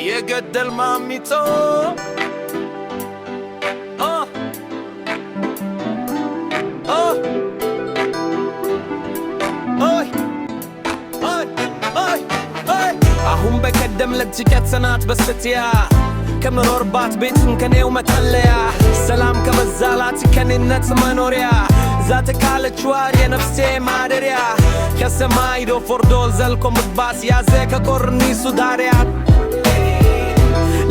የገደል ማሚቶ አሁን በቀደም ለትጭቀት ሰናት በስትያ ከምኖርባት ቤትን ከኔው መጠለያ ሰላም ከበዛላት ከኔነት መኖሪያ ዛት ካለች ዋር የነፍሴ ማደሪያ ከሰማይ ዶፍ ወርዶ ዘልቆ ምግባስ ያዘ ከቆርኒሱ ዳሪያ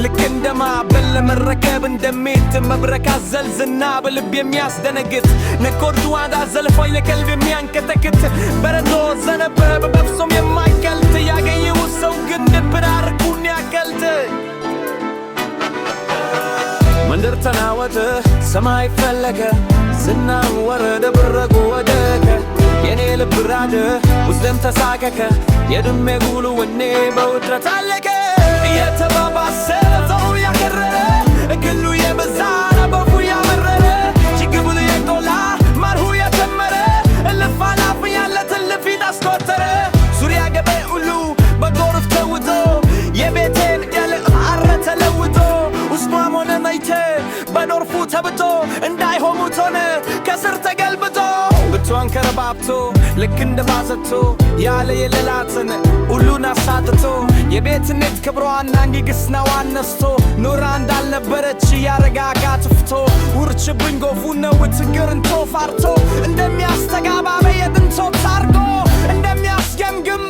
ልክ እንደማ በለመረከብ እንደሚት መብረካ ዘልዝና በልብ የሚያስደነግጥ ነኮርቱ ዋጋ ዘልፎኝ ለቀልብ የሚያንቀጠቅጥ በረዶ ዘነበ በበፍሶም የማይቀልጥ ያገኘው ሰው ግን ብራርኩን ያቀልጥ መንደር ተናወጠ ሰማይ ፈለገ ዝናን ወረደ ብረጉ ወደቀ የኔ ልብ ራደ ውስጥም ተሳቀቀ የድሜ ጉሉ ወኔ በውጥረት አለቀ እየተባባሰ ሰው ያከረረ እግሉ የበዛ በፉ ያመረረ ችግብሉ የቆላ ማርሁ የተመረ እልፋላፍ ያለትን ልፊት አስቆጠረ ዙሪያ ገቤ ሁሉ በጎርፍ ተውጦ የቤቴን ቀልብ አረ ተለውጦ ውስጧም ሆነ መይቴ በዶርፉ ተብቶ እንዳይሆሙት ሆነ ከስር ተገልብጦ ብቷን ከረባብቶ ልክ እንደ ባዘቶ ያለ የሌላትን ሁሉን አሳጥቶ የቤትነት ክብሯን አንጊግስናዋ አነስቶ ኑራ እንዳልነበረች ያረጋጋ ትፍቶ ውርችብኝ ጎፉ ነው ትግርን ቶፋርቶ እንደሚያስተጋባ በየጥንቶ ታርጎ እንደሚያስገምግም